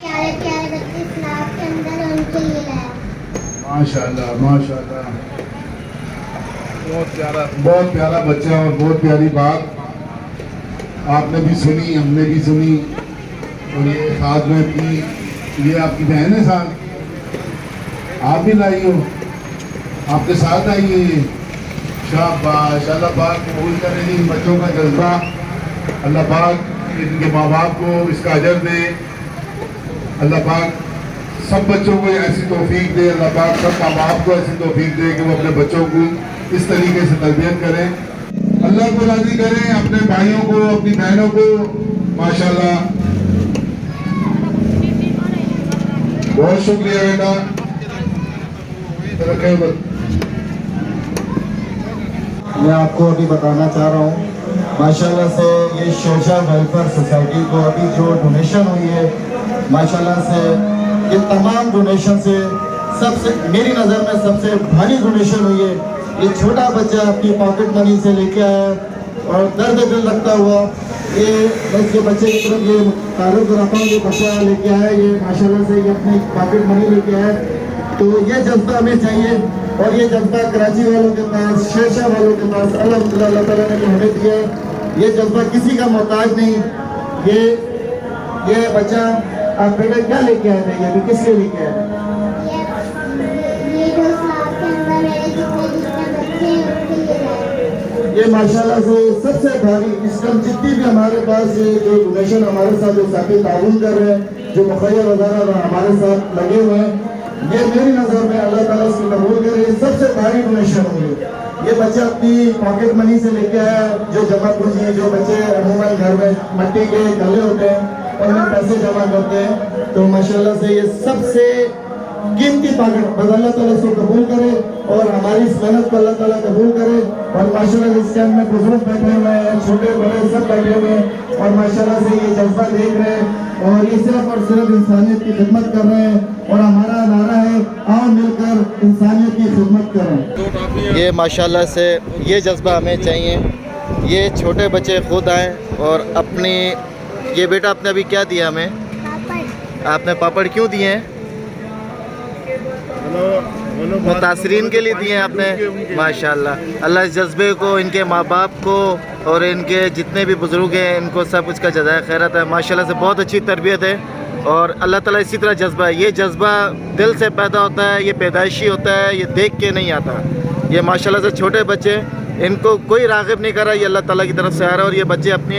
प्यारे प्यारे बच्चे क्लास के अंदर है, उनके लिए लाया। माशाल्लाह माशाल्लाह, बहुत बहुत प्यारा बच्चा और बहुत प्यारी बात आपने भी सुनी, हमने भी सुनी। और ये साथ में अपनी, ये आपकी बहन है साथ, आप भी लाई हो, आपके साथ आई है ये। शाबाश, अल्लाह पाक कबूल करे इन बच्चों का जज्बा, अल्लाह पाक इनके माँ बाप को इसका अजर दे, अल्लाह पाक सब बच्चों को ऐसी तौफीक दे, अल्लाह पाक सब माँ बाप को ऐसी तौफीक दे कि वो अपने बच्चों को इस तरीके से तरबियत करें, अल्लाह को राज़ी करें, अपने भाइयों को, अपनी बहनों को। माशाल्लाह, बहुत शुक्रिया बेटा। मैं आपको अभी बताना चाह रहा हूँ, माशाल्लाह से ये शोशा वेलफेयर सोसाइटी को अभी जो डोनेशन हुई है, माशाल्लाह से ये तमाम डोनेशन से सबसे, मेरी नज़र में सबसे भारी डोनेशन हुई है। ये छोटा बच्चा अपनी पॉकेट मनी से लेके आया और दर्द दिल लगता हुआ ये बस ये बच्चे की तरफ ये तारुफ कराता हूँ, ये बच्चा लेके आया, ये माशाल्लाह से ये अपनी पॉकेट मनी लेके आया। तो ये जज्बा हमें चाहिए और ये जज्बा कराची वालों के पास, शेरशाह वालों के पास अल्हम्दुलिल्लाह अल्लाह ताला ने हमें दिया है। ये जज्बा किसी का मोहताज नहीं। ये बच्चा, आप बेटा क्या लेके आए थे, ये भी किस लिए लेके आए? ये जो क्लास के अंदर मेरे जितने जितने बच्चे हैं उनके लिए लाया। ये माशाल्लाह से सबसे भारी, इस टाइम जितनी भी हमारे पास ये जो डोनेशन हमारे साथ जो साथी ताउन कर रहे हैं, जो मुखैया वगैरह हमारे साथ लगे हुए हैं, ये मेरी नज़र में अल्लाह ताला इसको कबूल करे, ये सबसे भारी डोनेशन हुई। ये बच्चा अपनी पॉकेट मनी से लेके आया, जो जमा पूंजी, जो बच्चे अमूमन घर में मट्टी के गले होते हैं उनमें पैसे जमा करते हैं, तो माशाल्लाह से ये सबसे कीमती पॉकेट, बस अल्लाह ताला इसको कबूल करे और हमारी इस मेहनत को अल्लाह ताला कबूल करे। और माशाल्लाह इस टाइम में बुजुर्ग बैठे हुए हैं, छोटे बड़े सब बैठे हुए हैं और माशाल्लाह से ये जज्बा देख रहे हैं और ये सिर्फ और सिर्फ इंसानियत की खिदमत कर रहे हैं। और हमारा नारा है, आओ मिलकर इंसानियत की खिदमत करें। ये माशाल्लाह से ये जज्बा हमें चाहिए। ये छोटे बच्चे खुद आए और अपनी, ये बेटा आपने अभी क्या दिया हमें? आपने पापड़ क्यों दिए हैं? मुतासरीन के लिए दिए हैं आपने। माशाल्लाह, अल्लाह इस जज्बे को, इनके माँ बाप को और इनके जितने भी बुज़ुर्ग हैं, इनको सब कुछ का जज़ाए खैरत है। माशाल्लाह से बहुत अच्छी तरबियत है और अल्लाह ताला इसी तरह जज्बा है, ये जज्बा दिल से पैदा होता है, ये पैदाइशी होता है, ये देख के नहीं आता। ये माशाल्लाह से छोटे बच्चे, इनको कोई राग़िब नहीं कर रहा, ये अल्लाह ताला की तरफ से आ रहा है। और ये बच्चे अपने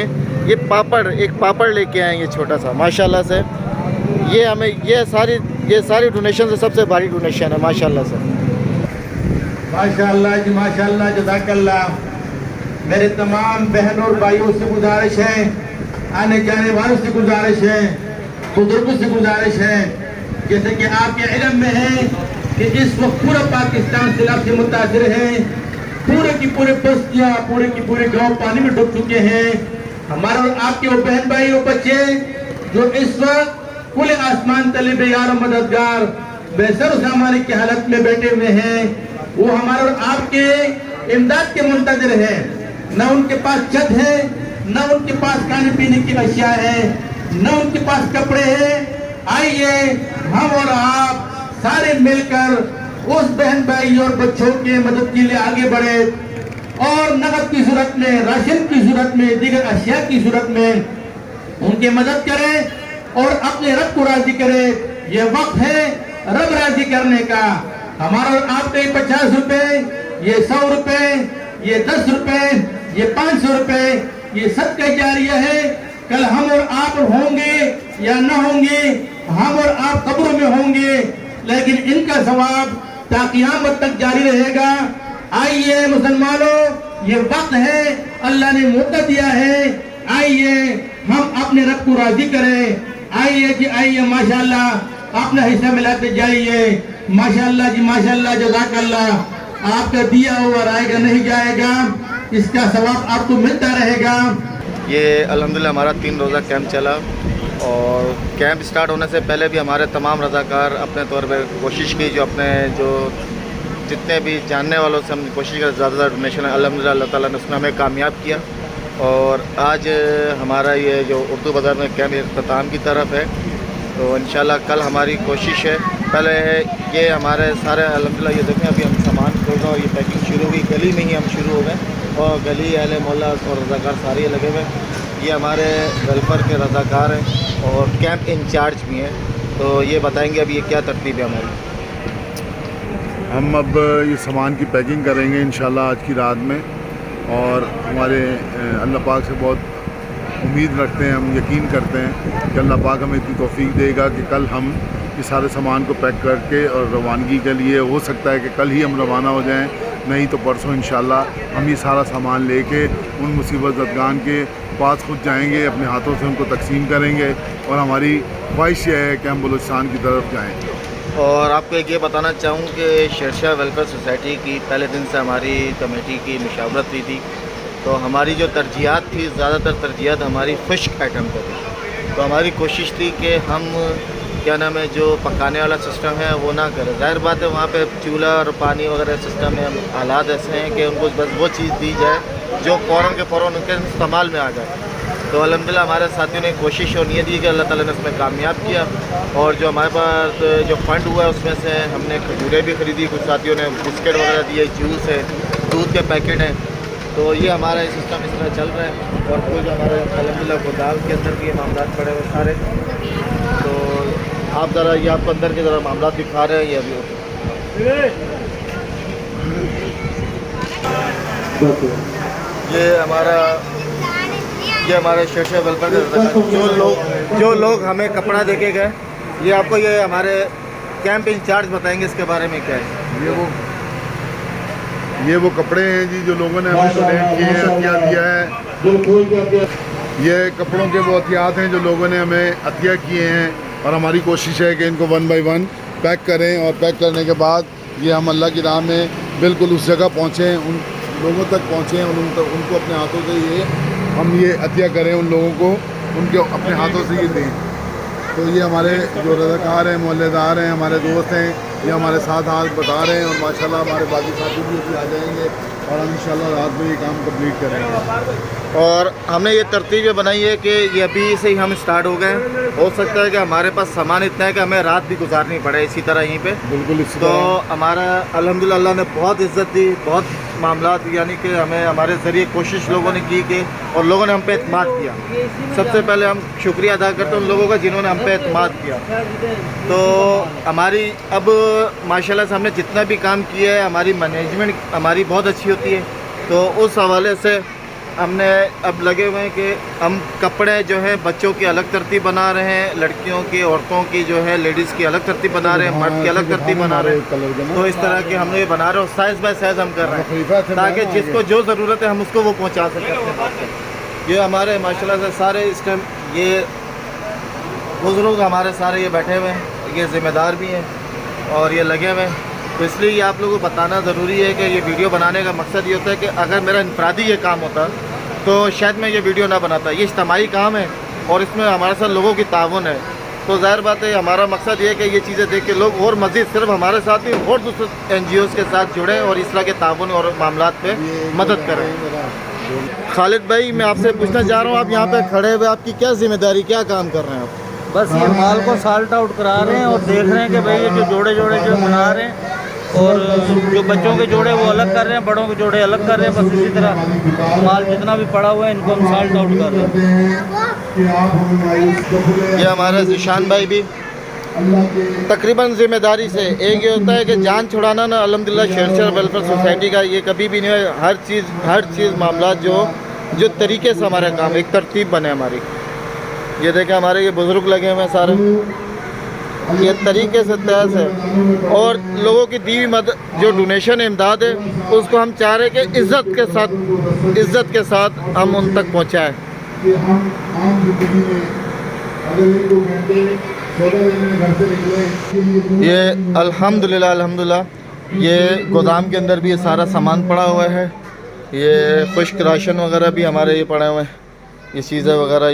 ये पापड़, एक पापड़ लेके आए, ये छोटा सा, माशाल्लाह से ये हमें ये सारी डोनेशन से सबसे भारी डोनेशन है माशाल्लाह से। माशाल्लाह जी माशाल्लाह, जज़ाकल्लाह। मेरे तमाम बहनों और भाइयों से गुजारिश है, आने जाने वालों से गुजारिश है, बुजुर्गों से गुजारिश है, जैसे कि आपके इल्म में है कि इस वक्त पूरा पाकिस्तान सैलाब से मुतासिर है, पूरे की पूरे बस्तियाँ, पूरे की पूरे गाँव पानी में डूब चुके हैं। हमारे और आपके वो बहन भाई, वो बच्चे जो इस वक्त खुले आसमान तले बेयार मददगार बेसर सामानी की हालत में बैठे हुए हैं, वो हमारे और आपके इमदाद के मुंतज़िर हैं। न उनके पास छत है, न उनके पास खाने पीने की अशिया है, न उनके पास कपड़े हैं। आइए हम और आप सारे मिलकर उस बहन भाई और बच्चों के मदद के लिए आगे बढ़े और नकद की सूरत में, राशन की सूरत में, दीगर अशिया की सूरत में उनकी मदद करें और अपने रब को राजी करे। ये वक्त है रब राजी करने का। हमारा और आपके 50 रुपए, ये 100 रुपए, ये 10 रुपए, ये 500 रुपए, ये सदका जारिया है। कल हम और आप होंगे या न होंगे, हम और आप कब्रों में होंगे, लेकिन इनका सवाब ता क़यामत तक जारी रहेगा। आइए मुसलमानों, ये वक्त है, अल्लाह ने मौका दिया है, आइए हम अपने रब को राजी करें। आइए जी आइए, माशाल्लाह अपना हिस्सा मिलाते जाइए। माशाल्लाह जी माशाल्लाह, जज़ाकल्लाह। आपका दिया हुआ रहेगा नहीं जाएगा, इसका सवाब आपको मिलता रहेगा। ये अल्हम्दुलिल्लाह हमारा 3 रोज़ा कैंप चला और कैंप स्टार्ट होने से पहले भी हमारे तमाम रज़ाकार अपने तौर पर कोशिश की, जो अपने जो जितने भी जानने वालों से हमने कोशिश की ज़्यादा डोनेशन, अल्हम्दुलिल्लाह अल्लाह ताला ने उसमें हमें कामयाब किया। और आज हमारा ये जो उर्दू बाज़ार में कैंप इख्तिताम की तरफ है تو انشاءاللہ کل ہماری کوشش ہے. پہلے یہ ہمارے سارے الحمدللہ یہ دیکھیں ابھی ہم سامان کھول رہے ہیں اور یہ پیکنگ شروع ہو گئی. گلی میں ہی ہم شروع ہو گئے اور گلی اہل محلہ اور رضاکار سارے لگے ہوئے. یہ ہمارے ویلفیئر کے رضاکار ہیں اور کیمپ انچارج بھی ہیں. تو یہ بتائیں گے ابھی یہ کیا ترتیب ہے ہماری. ہم اب یہ سامان کی پیکنگ کریں گے انشاءاللہ آج کی رات میں, اور ہمارے اللہ پاک سے بہت امید رکھتے ہیں, ہم یقین کرتے ہیں کہ اللہ پاک ہمیں اتنی توفیق دے گا کہ کل ہم یہ سارے سامان کو پیک کر کے اور روانگی کے لیے ہو سکتا ہے کہ کل ہی ہم روانہ ہو جائیں, نہیں تو پرسوں انشاءاللہ ہم یہ سارا سامان لے کے ان مصیبت زدگان کے پاس خود جائیں گے, اپنے ہاتھوں سے ان کو تقسیم کریں گے, اور ہماری خواہش یہ ہے کہ ہم بلوچستان کی طرف جائیں. اور آپ کو ایک یہ بتانا چاہوں کہ شیرشاہ ویلفیئر سوسائٹی کی پہلے دن سے ہماری کمیٹی کی مشاورت ہوئی تھی. تو ہماری جو ترجیحات تھی زیادہ تر ترجیحات ہماری خشک آئٹم پہ تھی. تو ہماری کوشش تھی کہ ہم کیا نام ہے جو پکانے والا سسٹم ہے وہ نہ کریں. ظاہر بات ہے وہاں پہ چولہا اور پانی وغیرہ سسٹم ہے, حالات ایسے ہیں کہ ان کو بس وہ چیز دی جائے جو فوراً کے فوراً ان کے استعمال میں آ جائے. تو الحمدللہ ہمارے ساتھیوں نے کوشش اور نیت دی کہ اللہ تعالیٰ نے اس میں کامیاب کیا. اور جو ہمارے پاس جو فنڈ ہوا ہے اس میں سے ہم نے کھجوریں بھی خریدی, کچھ ساتھیوں نے بسکٹ وغیرہ دیے, جوس ہے, دودھ کے پیکٹ ہیں. تو یہ ہمارا سسٹم اس طرح چل رہا ہے. اور کوئی جو ہمارے الحمدللہ گودام کے اندر بھی یہ معاملات پڑے ہوئے سارے. تو آپ ذرا یہ آپ کو اندر کے ذرا معاملات دکھا رہے ہیں. یہ ابھی یہ ہمارے شیرشاہ ویلفیئر جو لوگ ہمیں کپڑا دے کے گئے, یہ آپ کو یہ ہمارے کیمپ انچارج بتائیں گے اس کے بارے میں کیا ہے. یہ وہ کپڑے ہیں جی جو لوگوں نے ہمیں ڈونیٹ کیے ہیں, عطیہ دیا ہے. یہ کپڑوں کے وہ عطیات ہیں جو لوگوں نے ہمیں عطیہ کیے ہیں, اور ہماری کوشش ہے کہ ان کو 1 بائی 1 پیک کریں, اور پیک کرنے کے بعد یہ ہم اللہ کی راہ میں بالکل اس جگہ پہنچیں, ان لوگوں تک پہنچیں, اور ان کو اپنے ہاتھوں سے ہم یہ عطیہ کریں, ان لوگوں کو ان کے اپنے ہاتھوں سے یہ دیں. تو یہ ہمارے جو رضاکار ہیں, محلے دار ہیں, ہمارے دوست ہیں, یہ ہمارے ساتھ ہاتھ بتا رہے ہیں, اور ماشاءاللہ ہمارے باقی ساتھی بھی آ جائیں گے, اور ہم انشاءاللہ رات میں یہ کام کمپلیٹ کریں گے. اور ہم نے یہ ترتیب یہ بنائی ہے کہ یہ ابھی سے ہی ہم اسٹارٹ ہو گئے. ہو سکتا ہے کہ ہمارے پاس سامان اتنا ہے کہ ہمیں رات بھی گزارنی پڑے اسی طرح یہیں پہ. بالکل اسی تو طرح ہمارا الحمدللہ اللہ نے بہت عزت دی, بہت معاملات یعنی کہ ہمیں ہمارے ذریعے کوشش لوگوں نے کی کہ, اور لوگوں نے ہم پہ اعتماد کیا. سب سے پہلے ہم شکریہ ادا کرتے ہیں ان لوگوں کا جنہوں نے ہم پہ اعتماد کیا. تو ہماری اب ماشاءاللہ سے ہم نے جتنا بھی کام کیا ہے, ہماری مینجمنٹ ہماری بہت اچھی ہوتی ہے. تو اس حوالے سے ہم نے اب لگے ہوئے ہیں کہ ہم کپڑے جو ہے بچوں کی الگ ترتیب بنا رہے ہیں, لڑکیوں کی, عورتوں کی جو ہے لیڈیز کی الگ ترتیب بنا رہے ہیں, مرد کی الگ ترتیب بنا رہے ہیں. تو اس طرح کے ہم نے یہ بنا رہے ہیں, سائز بائی سائز ہم کر رہے ہیں تاکہ جس کو جو ضرورت ہے ہم اس کو وہ پہنچا سکیں. یہ ہمارے ماشاءاللہ سے سارے اس ٹائم یہ بزرگ ہمارے سارے یہ بیٹھے ہوئے ہیں, یہ ذمہ دار بھی ہیں اور یہ لگے ہوئے ہیں. تو اس لیے یہ آپ لوگوں کو بتانا ضروری ہے کہ یہ ویڈیو بنانے کا مقصد یہ ہوتا ہے کہ اگر میرا انفرادی یہ کام ہوتا تو شاید میں یہ ویڈیو نہ بناتا. یہ اجتماعی کام ہے اور اس میں ہمارے ساتھ لوگوں کی تعاون ہے. تو ظاہر بات ہے ہمارا مقصد یہ ہے کہ یہ چیزیں دیکھ کے لوگ اور مزید صرف ہمارے ساتھ نہیں اور دوسرے NGOs کے ساتھ جڑیں اور اس طرح کے تعاون اور معاملات پہ مدد کریں. خالد بھائی میں آپ سے پوچھنا چاہ رہا ہوں, آپ یہاں پہ کھڑے ہوئے آپ کی کیا ذمہ داری, کیا کام کر رہے ہیں آپ؟ بس یہ مال کو سالٹ آؤٹ کرا رہے ہیں اور دیکھ رہے ہیں کہ بھائی یہ جو جوڑے جو بنا رہے ہیں, اور جو بچوں کے جوڑے وہ الگ کر رہے ہیں, بڑوں کے جوڑے الگ کر رہے ہیں. بس اسی طرح مال جتنا بھی پڑا ہوا ہے ان کو ہم سالٹ آؤٹ کر رہے ہیں. یہ ہمارے ذیشان بھائی بھی تقریباً ذمہ داری سے, ایک یہ ہوتا ہے کہ جان چھڑانا نا الحمدللہ شیرشاہ ویلفیئر سوسائٹی کا یہ کبھی بھی نہیں ہے. ہر چیز معاملات جو طریقے سے ہمارا کام ایک ترتیب بنے ہماری. یہ دیکھیں ہمارے یہ بزرگ لگے ہوئے ہیں سارے, یہ طریقے سے تیز ہے. اور لوگوں کی دی ہوئی مدد جو ڈونیشن امداد ہے اس کو ہم چاہ رہے ہیں کہ عزت کے ساتھ ہم ان تک پہنچائیں. یہ الحمدللہ یہ گودام کے اندر بھی یہ سارا سامان پڑا ہوا ہے. یہ خشک راشن وغیرہ بھی ہمارے یہ پڑے ہوئے ہیں, یہ چیزیں وغیرہ.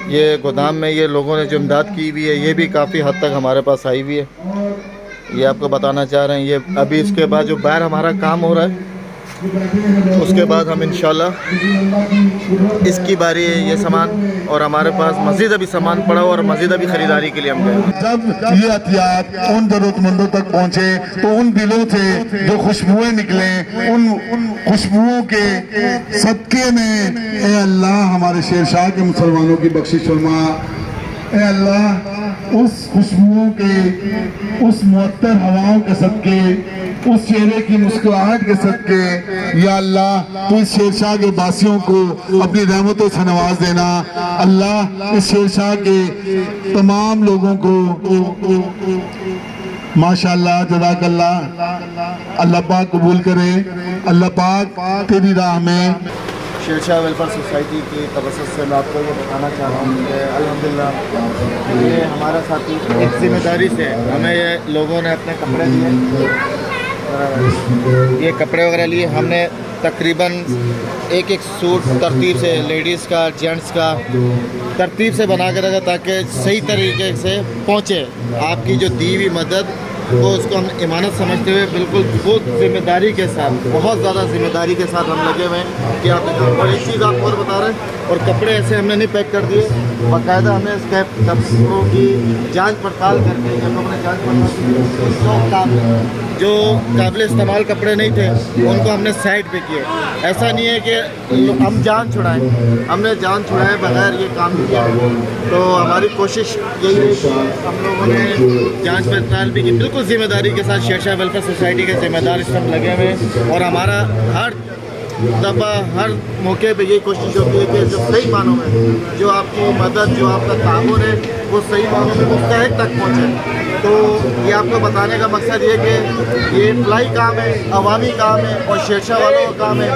یہ گودام میں یہ لوگوں نے جو امداد کی ہوئی ہے یہ بھی کافی حد تک ہمارے پاس آئی ہوئی ہے. یہ آپ کو بتانا چاہ رہے ہیں. یہ ابھی اس کے بعد جو باہر ہمارا کام ہو رہا ہے اس کے بعد ہم انشاءاللہ اس کی باری ہے یہ سامان، اور ہمارے پاس مزید ابھی سامان پڑا ہوا اور مزید ابھی خریداری کے لیے ہم گئے۔ جب یہ عطیات ان ضرورت مندوں تک پہنچے تو ان دلوں سے جو خوشبوئیں نکلیں، ان خوشبوؤں کے صدقے میں اے اللہ ہمارے شیر شاہ کے مسلمانوں کی بخشش فرما۔ اے اللہ اس خوشبوؤں کے، اس معطر ہواؤں کے صدقے، اس چہرے کی مسکراہٹ کے صدقے یا اللہ تو اس شیر شاہ کے باسیوں کو اپنی رحمتوں سے نواز دینا۔ اللہ اس شیر شاہ کے تمام لوگوں کو ماشاءاللہ جزاک اللہ، اللہ پاک قبول کرے۔ اللہ پاک تیری راہ میں شیر شاہ ویلفیئر سوسائٹی کی توسط سے میں آپ کو یہ بتانا چاہ رہا ہوں کہ الحمدللہ یہ ہمارا ساتھی ایک ذمہ داری سے ہمیں یہ لوگوں نے اپنے کپڑے دیے، یہ کپڑے وغیرہ لیے، ہم نے تقریباً ایک سوٹ ترتیب سے لیڈیز کا جینٹس کا ترتیب سے بنا کے رکھا تاکہ صحیح طریقے سے پہنچے۔ آپ کی جو دی ہوئی مدد وہ اس کو ہم امانت سمجھتے ہوئے بالکل بہت ذمہ داری کے ساتھ، بہت زیادہ ذمہ داری کے ساتھ ہم لگے ہوئے ہیں کہ آپ اور ایک چیز آپ اور بتا رہے ہیں، اور کپڑے ایسے ہم نے نہیں پیک کر دیے، باقاعدہ ہم نے اس کے کپڑوں کی جانچ پڑتال کر کے ہم لوگوں نے جانچ پڑتال کی، جو قابل استعمال کپڑے نہیں تھے ان کو ہم نے سائڈ پہ کیے۔ ایسا نہیں ہے کہ ہم جان چھڑائیں، ہم نے جان چھڑائے بغیر یہ کام کیا، تو ہماری کوشش یہی ہے کہ ہم لوگوں نے جانچ پڑتال بھی کی بالکل ذمہ داری کے ساتھ۔ شیر شاہ ویلفیئر سوسائٹی کے ذمہ دار اس وقت لگے ہوئے ہیں، اور ہمارا ہر دفعہ ہر موقع پہ یہی کوشش ہوتی ہے کہ جو صحیح معنوں میں جو آپ کی مدد، جو آپ کا تعاون ہے وہ صحیح معنوں میں مستحق تک پہنچے۔ تو یہ آپ کو بتانے کا مقصد یہ کہ یہ فلائی کام ہے، عوامی کام ہے اور شیر شاہ والوں کا کام ہے،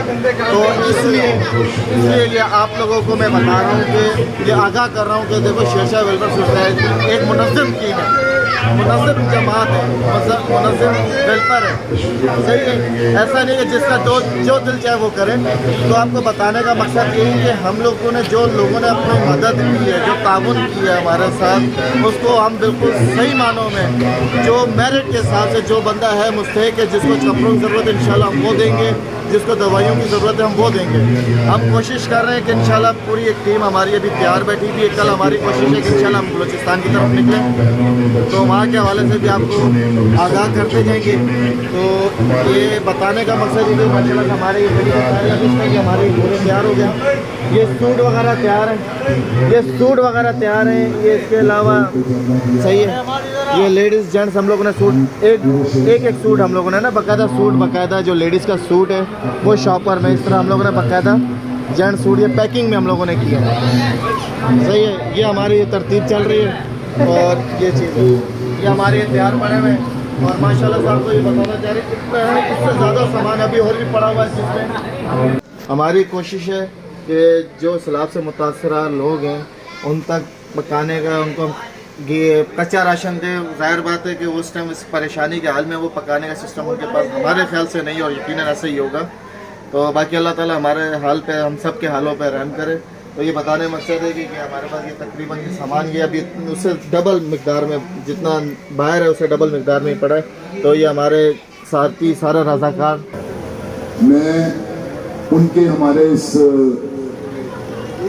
تو اس لیے یہ آپ لوگوں کو میں بتا رہا ہوں کہ یہ آگاہ کر رہا ہوں کہ دیکھو شیر شاہ ویلفیئر سوسائٹی ایک منظم ٹیم ہے، منظم جماعت ہے، منظم ویلفیئر ہے، صحیح ہے۔ ایسا نہیں کہ جس کا جو دل چاہے وہ کرے۔ تو آپ کو بتانے کا مقصد یہی ہے کہ ہم لوگوں نے جو لوگوں نے اپنی مدد کی ہے، جو تعاون کیا ہے ہمارے ساتھ، اس کو ہم بالکل صحیح معنوں میں جو میرٹ کے حساب سے جو بندہ ہے مستحق ہے، جس کو کپڑوں کی ضرورت ہے انشاءاللہ ہم وہ دیں گے، جس کو دوائیوں کی ضرورت ہے ہم وہ دیں گے۔ ہم کوشش کر رہے ہیں کہ انشاءاللہ پوری ایک ٹیم ہماری ابھی تیار بیٹھی ہوئی ہے، کل ہماری کوشش ہے کہ انشاءاللہ ہم بلوچستان کی طرف نکلیں، تو وہاں کے حوالے سے بھی آپ کو آگاہ کرتے جائیں گے۔ تو یہ بتانے کا مقصد یہ ماشاءاللہ ہمارے یہ ہمارے گھوڑے تیار ہو گئے، یہ سوٹ وغیرہ تیار ہیں، یہ اس کے علاوہ صحیح ہے، یہ لیڈیز جینٹس ہم لوگوں نے سوٹ ایک سوٹ ہم لوگوں نے نا باقاعدہ جو لیڈیز کا سوٹ ہے وہ شاپر میں، اس طرح ہم لوگوں نے باقاعدہ جینٹ سوٹ یہ پیکنگ میں ہم لوگوں نے کیا ہے، صحیح ہے۔ یہ ہماری یہ ترتیب چل رہی ہے، اور یہ چیز یہ ہمارے تیار پڑے ہوئے ہیں، اور ماشاءاللہ صاحب کو یہ بتانا چاہ رہے ہیں اس سے زیادہ سامان ابھی اور بھی پڑا ہوا ہے جس میں ہماری کوشش ہے کہ جو سیلاب سے متاثرہ لوگ ہیں ان تک پکانے کا، ان کو کچا راشن دے۔ ظاہر بات ہے کہ اس ٹائم اس پریشانی کے حال میں وہ پکانے کا سسٹم ان کے پاس ہمارے خیال سے نہیں، اور یقیناً ایسا ہی ہوگا۔ تو باقی اللہ تعالیٰ ہمارے حال پہ، ہم سب کے حالوں پہ رحم کرے۔ تو یہ بتانے مقصد ہے کہ ہمارے پاس یہ تقریباً یہ سامان یہ ابھی اس سے ڈبل مقدار میں، جتنا باہر ہے اسے ڈبل مقدار میں ہی پڑا ہے۔ تو یہ ہمارے ساتھی سارے رضاکار، میں ان کے ہمارے اس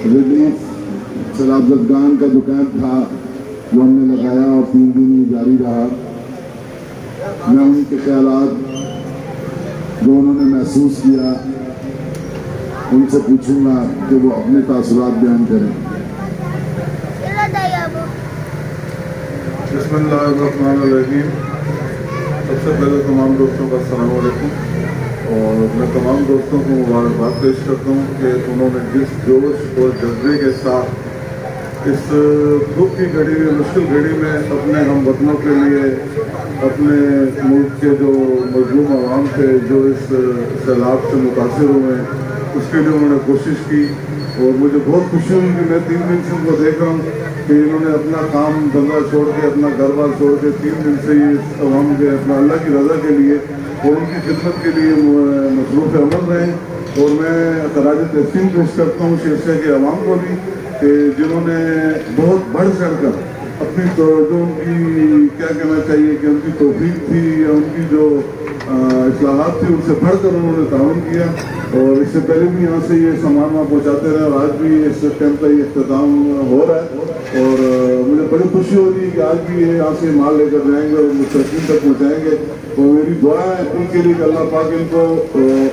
ریلیف سیلاب زدگان کا جو کیمپ تھا جو ہم نے لگایا اور 3 دن یہ جاری رہا، میں ان کے خیالات جو انہوں نے محسوس کیا ان سے پوچھوں گا کہ وہ اپنے تاثرات بیان کریں۔ بسم اللہ الرحمن الرحیم۔ سب سے پہلے تمام دوستوں کا السلام علیکم، اور میں تمام دوستوں کو مبارکباد پیش کرتا ہوں کہ انہوں نے جس جوش اور جذبے کے ساتھ اس دکھ کی گھڑی میں، مشکل گھڑی میں اپنے ہم وطنوں کے لیے، اپنے ملک کے جو مظلوم عوام تھے جو اس سیلاب سے متاثر ہوئے ہیں، اس کے لیے انہوں نے کوشش کی، اور مجھے بہت خوشی ہوئی کہ میں 3 دن سے ان کو دیکھ رہا ہوں کہ انہوں نے اپنا کام دھندا چھوڑ کے، اپنا گھر بار چھوڑ کے 3 دن سے یہ عوام کے اپنا اللہ کی رضا کے لیے اور ان کی خدمت کے لیے مصروف عمل رہے ہیں۔ اور میں خراج تحسین پیش کرتا ہوں شیر شاہ کے عوام کو بھی کہ جنہوں نے بہت بڑھ چڑھ کر اپنی جو ان کی کیا کہنا چاہیے کہ ان کی توفیق تھی یا ان کی جو इस्लाहात थी उनसे बढ़कर उन्होंने ताउन किया और इससे पहले भी यहाँ से ये सामान वहाँ पहुँचाते रहे और आज भी इस कैंप का ये इख्तिताम हो रहा है और मुझे बड़ी खुशी हो रही है कि आज भी ये यहाँ से माल लेकर जाएंगे और मुस्तकीम तक पहुँचाएंगे। तो मेरी दुआ है उनके लिए कि अल्लाह पाक इनको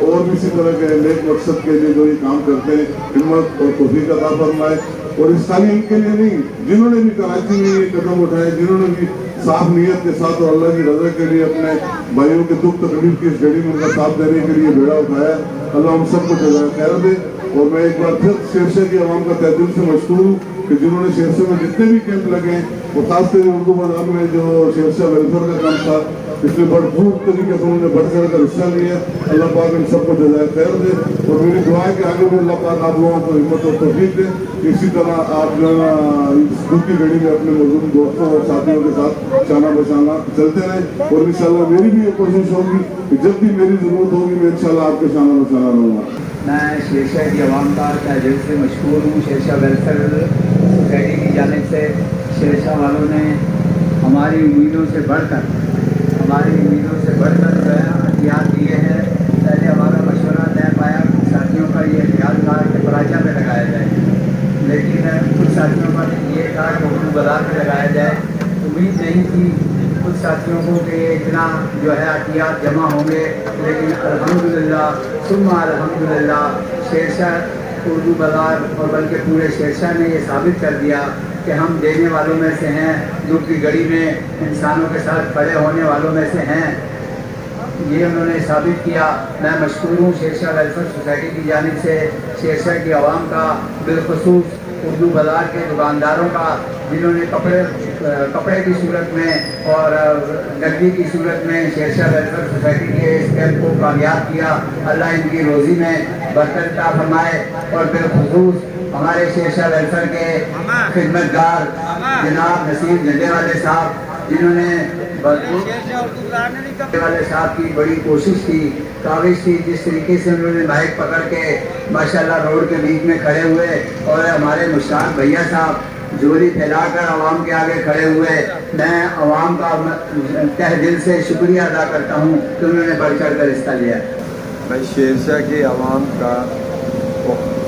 और भी इसी तरह के नेक मकसद के लिए जो ये काम करते हैं हिम्मत और तौफीक अता फरमाए। और इस खाली इनके लिए नहीं, जिन्होंने भी कराची में ये कदम उठाए, जिन्होंने भी साफ नीयत के साथ और अल्लाह की रजा के लिए अपने भाइयों के दुख तकलीफ की इस घड़ी में उनका साथ देने के लिए बेड़ा उठाया, अल्लाह हम सबको जज़ाए खैर दे। और मैं एक बार फिर शेरशाह की आवाम का तहे दिल से मशकूर हूँ कि जिन्होंने शेरशाह में जितने भी कैंप लगे वो खासकर उर्दू बाजार में जो शेरशाह वेलफेयर का काम था इसमें भरपूर तरीके से उन्होंने बढ़ चढ़ कर हिस्सा लिया। अल्लाह पाक इन सबको जज़ाए खैर दे और मेरी दुआ है कि आगे भी अल्लाह पाक आप लोगों को हिम्मत और तौफीक दे। इसी तरह आप जो है इस दुख की घड़ी में अपने मौजूद दोस्तों और साथियों के साथ शाना बशाना चलते रहें और इंशाल्लाह मेरी भी ये कोशिश होगी कि जब भी मेरी ज़रूरत होगी मैं इंशाल्लाह आपके शाना बशाना रहूँगा। मैं शेरशाह की आवाम का तहे दिल से मशकूर हूँ। शेरशाह वेलफेयर सोसाइटी की जानिब से शेरशाह वालों ने हमारी उम्मीदों से बढ़कर जो है हथियार दिए हैं। पहले हमारा मशवरा तय पाया, साथियों का ये ख्याल था कि पराजा में लगाया जाए, लेकिन कुछ साथियों का ये था कि उर्दू बाजार में लगाया जाए। उम्मीद नहीं थी कुछ साथियों को कि इतना जो है हथियार जमा होंगे, लेकिन अल्हम्दुलिल्लाह सुम्मा अल्हम्दुलिल्लाह शेरशाह उर्दू बाजार और बल्कि पूरे शेरशाह ने ये साबित कर दिया कि हम देने वालों में से हैं, दुख की घड़ी में इंसानों के साथ खड़े होने वालों में से हैं। ये उन्होंने साबित किया। मैं मशकूर हूँ शेरशाह वेलफेयर सोसाइटी की जानिब से शेरशाह की आवाम का, बिलखुसूस उर्दू बाज़ार के दुकानदारों का, जिन्होंने कपड़े की सूरत में और नकदी की सूरत में शेरशाह वेलफेयर सोसाइटी के इस कैंप को कामयाब किया। अल्लाह इनकी रोज़ी में बरकत अता फरमाए और बिलखुसूस हमारे शेरशाह वेलफेयर के खिदमतगार जनाब नसीम झंडे वाले साहब, जिन्होंने वाले साहब की बड़ी कोशिश थी, काविश थी, जिस तरीके से उन्होंने माइक पकड़ के माशाल्लाह रोड के बीच में खड़े हुए और हमारे मुश्ताक भैया साहब झोली फैलाकर आवाम के आगे खड़े हुए। मैं आवाम का तहे दिल से शुक्रिया अदा करता हूँ कि उन्होंने बढ़ चढ़ कर हिस्सा लिया। मैं शेरशाह की आवाम का,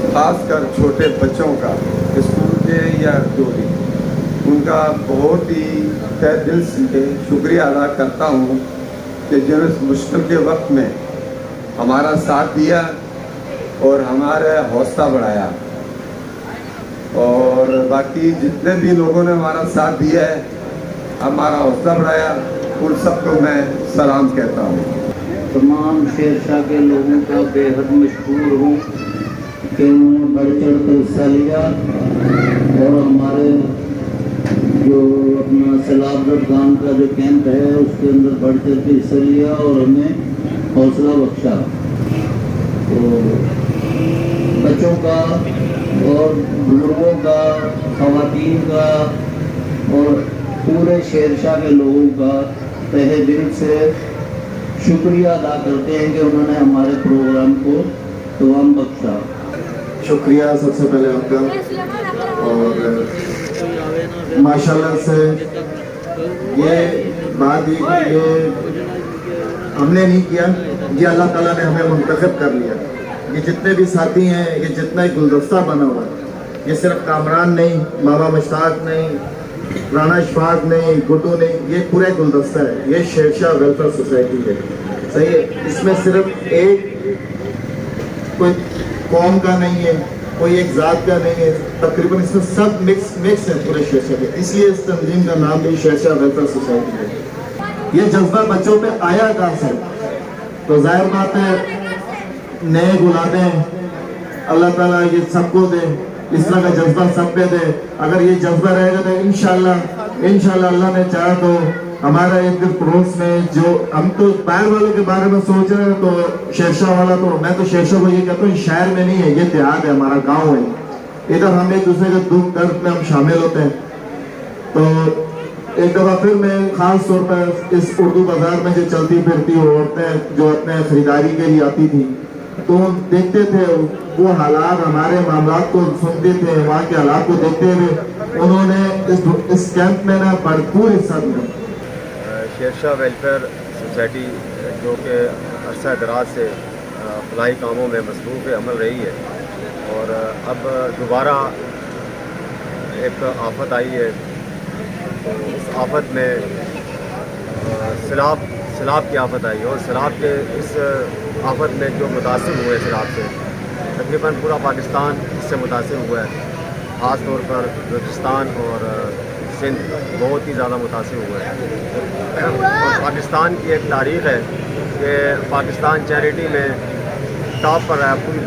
ख़ास कर छोटे बच्चों का, स्कूल के या जो भी, उनका बहुत ही तहे दिल से शुक्रिया अदा करता हूँ कि जिन्होंने इस मुश्किल के वक्त में हमारा साथ दिया और हमारा हौसला बढ़ाया। और बाकी जितने भी लोगों ने हमारा साथ दिया है, हमारा हौसला बढ़ाया, उन सबको मैं सलाम कहता हूँ। तमाम शेरशाह के लोगों का बेहद मशहूर हूँ कि उन्होंने बढ़ चढ़ कर हिस्सा लिया और हमारे जो अपना सलाबगढ़ गांव का जो कैंप है उसके अंदर बढ़ चढ़ के हिस्सा लिया और हमें हौसला बख्शा। तो बच्चों का और बुजुर्गों का, ख़वातीन का और पूरे शेरशाह के लोगों का तहे दिल से शुक्रिया अदा करते हैं कि उन्होंने हमारे प्रोग्राम को तमाम बख्शा। शुक्रिया सबसे पहले आपका। और माशाल्लाह से ये बात ये हमने नहीं किया, ये अल्लाह ताला ने हमें मुंतखब कर लिया। ये जितने भी साथी हैं, ये जितना एक गुलदस्ता बना हुआ है, ये सिर्फ कामरान नहीं, बाबा मुश्ताक नहीं, राना इशफाक नहीं, गुड्डू नहीं, ये पूरा गुलदस्ता है। ये शेरशाह वेलफेयर सोसाइटी है, सही है। इसमें सिर्फ एक कोई कौम का नहीं है, कोई एक ज़ात का नहीं है, तकरीबन इसमें सब मिक्स है पूरे शेरशाह के। इसलिए इस तंजीम का नाम भी शेरशाह वेलफेयर सोसाइटी है। ये जज्बा बच्चों पे आया कहाँ से? तो जाहिर बात है नए गुलाबें अल्लाह ताला ये सबको दे, इस तरह का जज्बा सब पे दे। अगर ये जज्बा रहेगा तो इंशाल्लाह अल्लाह ने चाहा तो हमारा एक दिन पड़ोस में जो हम तो बाहर वालों के बारे में सोच रहे हैं, तो शेरशाह वाला, तो मैं तो शेरशाह को ये कहता हूँ शहर में नहीं है, ये देहात है, हमारा गाँव है। इधर हम एक दूसरे के दुख दर्द में हम शामिल होते हैं। तो एक दफ़ा फिर मैं ख़ास तौर पर इस उर्दू बाज़ार में जो चलती फिरती औरतें जो अपने ख़रीदारी के लिए आती थी, तो देखते थे वो हालात, हमारे मामलात को सुनते थे, वहाँ के हालात को देखते हुए उन्होंने इस कैंप में ना भरपूर हिस्सा लिया। शेरशाह वेलफेयर सोसाइटी जो कि अरसा दराज से फलाही कामों में मसरूफ़ अमल रही है और अब दोबारा एक आफत आई है। तो उस आफत में सैलाब की आफत आई और सैलाब के इस आफत में जो मुतासिर हुए सैलाब से तकरीबन पूरा पाकिस्तान इससे मुतासिर हुआ है। ख़ास तौर पर बलूचिस्तान और सिंध बहुत ही ज़्यादा मुतासिर हुआ है। और पाकिस्तान की एक तारीख़ है कि पाकिस्तान चैरिटी में टॉप पर रहा पूरी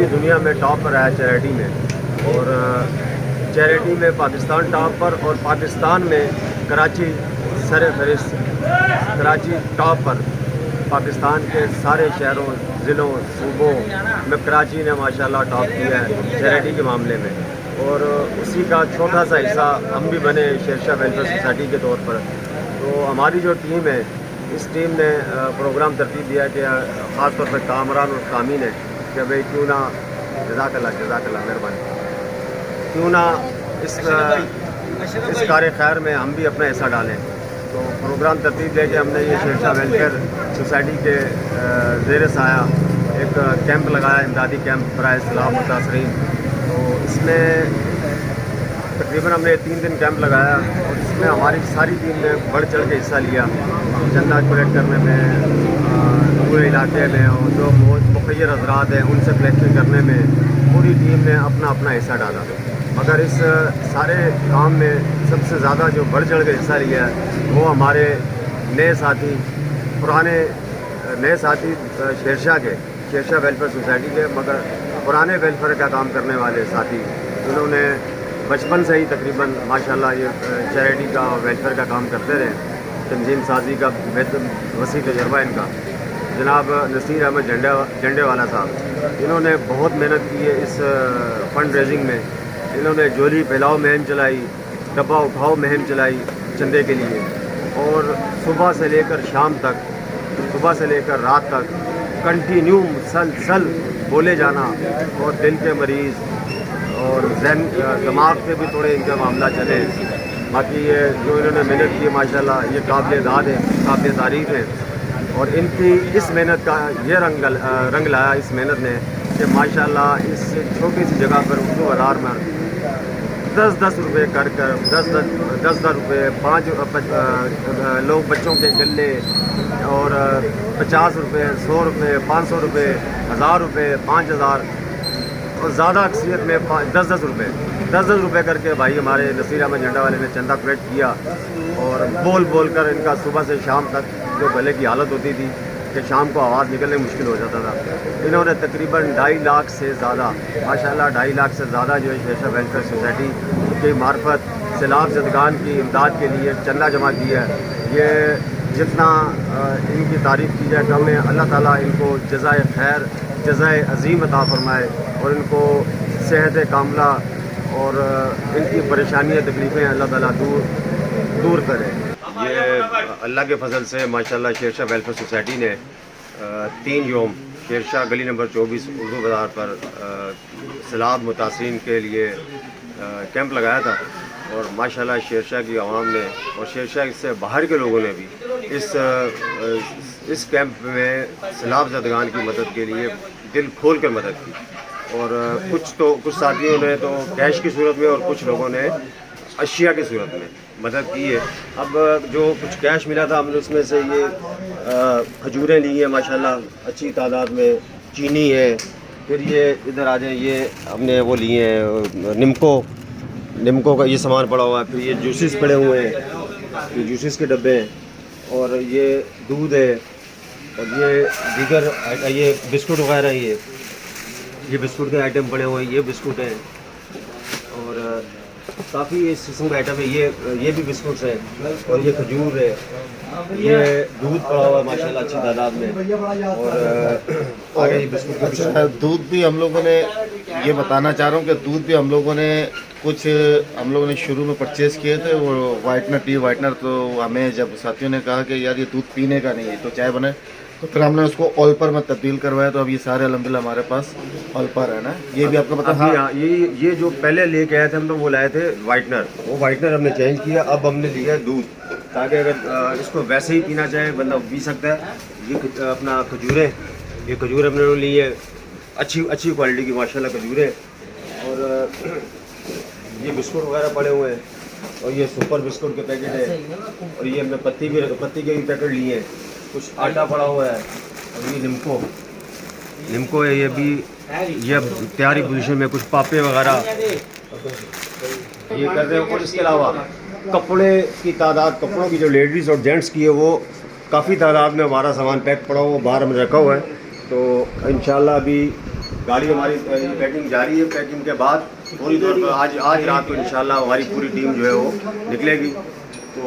दुनिया में टॉप पर रहा चैरिटी में। और चैरिटी में पाकिस्तान टॉप पर और पाकिस्तान में कराची सर फहरिस्त, कराची टॉप पर। पाकिस्तान के सारे शहरों, ज़िलों, सूबों में कराची ने माशाल्लाह टॉप किया है चैरिटी के मामले में। और उसी का छोटा सा हिस्सा हम भी बने शेरशाह वेलफेयर सोसाइटी के तौर पर। तो हमारी जो टीम है, इस टीम ने प्रोग्राम तरतीब दिया कि ख़ास तौर पर कामरान और कामीन है कि भाई क्यों ना जज़ाकल्लाह मेहरबानी, क्यों ना इस कार्य खैर में हम भी अपना हिस्सा डालें। तो प्रोग्राम तरतीब दे के हमने ये शेरशाह वेलफेयर सोसाइटी के ज़ेर साया एक कैंप लगाया, इमदादी कैंप बराए सलाह मुतासरीन। तो इसमें तकरीबन हमने 3 दिन कैंप लगाया और इसमें हमारी सारी टीम ने बढ़ चढ़ के हिस्सा लिया चंदा कलेक्ट करने में, पूरे इलाके में, और जो मुखय्यर हज़रात हैं उनसे कलेक्शन करने में पूरी टीम ने अपना अपना हिस्सा डाला। मगर इस सारे काम में सबसे ज़्यादा जो बढ़ चढ़ के हिस्सा लिया है वो हमारे नए साथी शेरशाह वेलफेयर सोसाइटी के, मगर पुराने वेलफेयर का काम करने वाले साथी, उन्होंने बचपन से ही तकरीबन माशाल्लाह ये चैरिटी का वेलफेयर का काम करते रहे। तंजीम साजी का वसी तजर्बा इनका। जनाब नसीर अहमद झंडेवाला साहब, इन्होंने बहुत मेहनत की है इस फंड रेजिंग में। इन्होंने झोली फैलाओ मुहिम चलाई, डब्बा उठाओ मुहिम चलाई चंदे के लिए, और सुबह से लेकर शाम तक, सुबह से लेकर रात तक कंटिन्यू मुसलसल बोले जाना। और दिल के मरीज़ और दिमाग पे भी थोड़े इनका मामला चले। बाकी ये जो इन्होंने मेहनत की माशाल्लाह ये काबिल दाद है, काबिल तारीफ़ है। और इनकी इस मेहनत का ये रंग लाया इस मेहनत ने कि माशाल्लाह इस छोटी सी जगह पर उर्दू बाज़ार में 10-10 रुपये कर 10 रुपये 5 लोग बच्चों के गले, और 50 रुपये, 100 रुपये, 500 रुपये, 1000 रुपये, 5000, और ज़्यादा अक्सरियत में 10-10 रुपये करके भाई हमारे नसीर अहमद झंडा वाले ने चंदा कलेक्ट किया। और बोल कर इनका सुबह से शाम तक जो गले की हालत होती थी कि शाम को आवाज़ निकलने मुश्किल हो जाता था, इन्होंने तकरीबन 2.5 लाख से ज़्यादा, माशाल्लाह 2.5 लाख से ज़्यादा जो है शेरशाह वेलफेयर सोसाइटी की मार्फत सैलाब ज़दगान की इमदाद के लिए चंदा जमा किया है। ये जितना इनकी तारीफ़ की जाए कम है। अल्लाह ताला इनको जज़ाए खैर, जज़ाए अज़ीम अता फ़रमाए और इनको सेहत कामला और इनकी परेशानियाँ तकलीफ़ें अल्लाह ताला दूर करे। ये अल्लाह के फजल से माशाल्लाह शेरशाह वेलफेयर सोसाइटी ने 3 योम शेरशाह गली नंबर 24 उर्दू बाज़ार पर सैलाब मुतासरीन के लिए कैंप लगाया था। और माशाल्लाह शेरशाह की आवाम ने और शेरशाह से बाहर के लोगों ने भी इस कैंप में सैलाब ज़दगान की मदद के लिए दिल खोल कर मदद की। और कुछ साथियों ने तो कैश की सूरत में और कुछ लोगों ने अशिया की सूरत में मदद की है। अब जो कुछ कैश मिला था हमने उसमें से ये खजूरें ली हैं माशाल्लाह अच्छी तादाद में, चीनी है, फिर ये इधर आ जाए ये हमने वो लिए हैं निम्को का ये सामान पड़ा हुआ है, फिर ये जूसेस पड़े हुए हैं, ये जूसेस के डब्बे हैं, और ये दूध है, और ये दीगर ये बिस्कुट वगैरह, ये बिस्कुट के आइटम पड़े हुए हैं, ये बिस्कुट हैं, और काफ़ी इस किस्म का आइटम है। ये भी बिस्कुट्स है, और ये खजूर है, ये दूध पड़ा हुआ है माशाल्लाह अच्छी तादाद में, और आगे ये बिस्कुट का दूध भी हम लोगों ने, ये बताना चाह रहा हूँ कि दूध भी हम लोगों ने शुरू में परचेज़ किए थे, वो टी वाइटनर। तो हमें जब साथियों ने कहा कि यार ये दूध पीने का नहीं है तो चाय बने, तो फिर हमने उसको ऑलपर में तब्दील करवाया। तो अब ये सारे अल्हम्दुलिल्लाह हमारे पास ऑलपर है ना। ये भी आपको पता है? हाँ, ये जो पहले लेके आए थे हम लोग वो लाए थे वाइटनर, वो वाइटनर हमने चेंज किया। अब हमने लिया दूध, ताकि अगर इसको वैसे ही पीना चाहे बंदा पी सकता है। ये अपना खजूरें, ये खजूर अपने ली है अच्छी क्वालिटी की माशाल्लाह खजूरें। और ये बिस्कुट वगैरह पड़े हुए हैं और ये सुपर बिस्कुट के पैकेट है और ये हमने पत्ती के भी पैकेट लिए हैं। कुछ आटा पड़ा हुआ है और ये निम्को है, ये भी ये तैयारी पोजीशन में। कुछ पापे वगैरह ये कर रहे हैं। और इसके अलावा कपड़े की तादाद, कपड़ों की जो लेडीज़ और जेंट्स की है वो काफ़ी तादाद में हमारा सामान पैक पड़ा हुआ बाहर में रखा हुआ है। तो इंशाल्लाह अभी गाड़ी हमारी पैकिंग जारी है। पैकिंग के बाद पूरी तौर पर आज रात को इंशाल्लाह हमारी पूरी टीम जो है वो निकलेगी। तो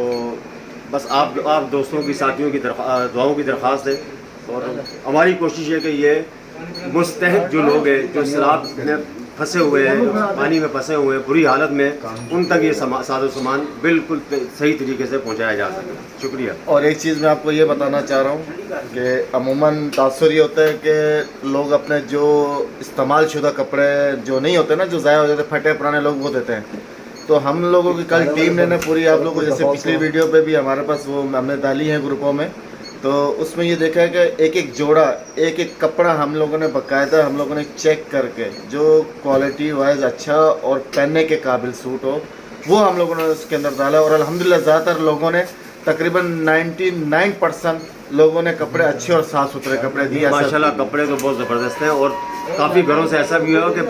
बस आप दोस्तों की, साथियों की दुआओं की दरख्वास्त है और हमारी कोशिश है कि ये मुस्तहक जो लोग हैं, जो सैलाब में फंसे हुए हैं, पानी में फंसे हुए हैं बुरी हालत में, उन तक ये साजो सामान बिल्कुल सही तरीके से पहुंचाया जा सके। शुक्रिया। और एक चीज़ मैं आपको ये बताना चाह रहा हूँ कि अमूमन तासुर ये होता है कि लोग अपने जो इस्तेमाल शुदा कपड़े जो नहीं होते ना, जो ज़ाया हो जाते, फटे पुराने लोग वो देते हैं। तो हम लोगों की कल टीम ने पूरी आप लोगों को, जैसे पिछली वीडियो पे भी हमारे पास वो हमने डाली है ग्रुपों में, तो उसमें ये देखा है कि एक एक जोड़ा, एक एक कपड़ा हम लोगों ने बाकायदा हम लोगों ने चेक करके जो क्वालिटी वाइज अच्छा और पहनने के काबिल सूट हो वो हम लोगों ने उसके अंदर डाला। और अल्हम्दुलिल्लाह ज़्यादातर लोगों ने, तकरीबन 99% लोगों ने कपड़े अच्छे और साफ़ सुथरे कपड़े दिए। माशाल्लाह कपड़े तो बहुत ज़बरदस्त हैं और काफ़ी घरों से ऐसा भी हुआ कि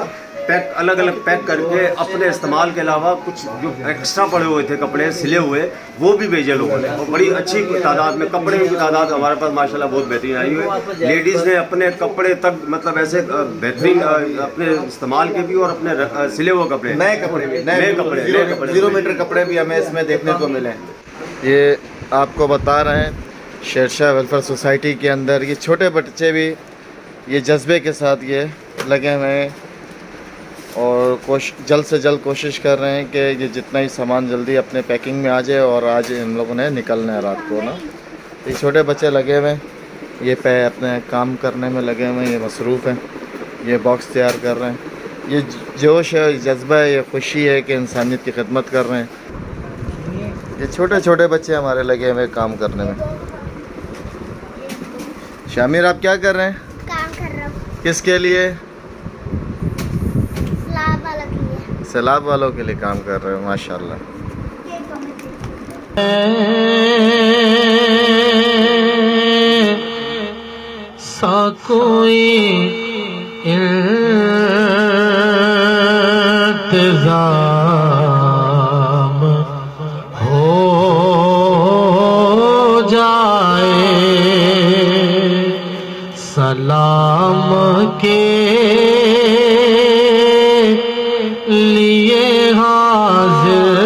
पैक अलग अलग पैक करके अपने इस्तेमाल के अलावा कुछ जो एक्स्ट्रा पड़े हुए थे कपड़े सिले हुए वो भी भेजे लोगों ने। और बड़ी अच्छी तादाद में कपड़े की तादाद हमारे पास माशाल्लाह बहुत बेहतरीन आई हुई है। लेडीज़ ने अपने कपड़े तक मतलब ऐसे बेहतरीन अपने इस्तेमाल के भी और अपने सिले हुए कपड़े, नए कपड़े 0 मीटर कपड़े भी हमें इसमें देखने को मिले। ये आपको बता रहे हैं शेरशाह वेलफेयर सोसाइटी के अंदर ये छोटे बच्चे भी ये जज्बे के साथ ये लगे हुए हैं और जल्द से जल्द कोशिश कर रहे हैं कि ये जितना ही सामान जल्दी अपने पैकिंग में आ जाए। और आज हम लोगों ने निकलना है रात को ना। ये छोटे बच्चे लगे हुए हैं, ये अपने काम करने में लगे हुए हैं, ये मसरूफ़ हैं, ये बॉक्स तैयार कर रहे हैं। ये जोश है, ये जज्बा है, ये खुशी है कि इंसानियत की खिदमत कर रहे हैं। ये छोटे छोटे बच्चे हमारे लगे हुए काम करने में। शामिर आप क्या कर रहे हैं? काम कर रहा हूँ। किसके लिए? सैलाब वालों के लिए। सैलाब वालों के लिए काम कर रहे हो, माशाल्लाह। सा कोई इंतजाम हो जाए, सलाम के लिए हाज़िर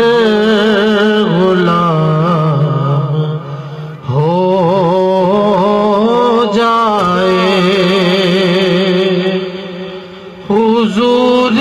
गुलाम हो जाए, हुजूर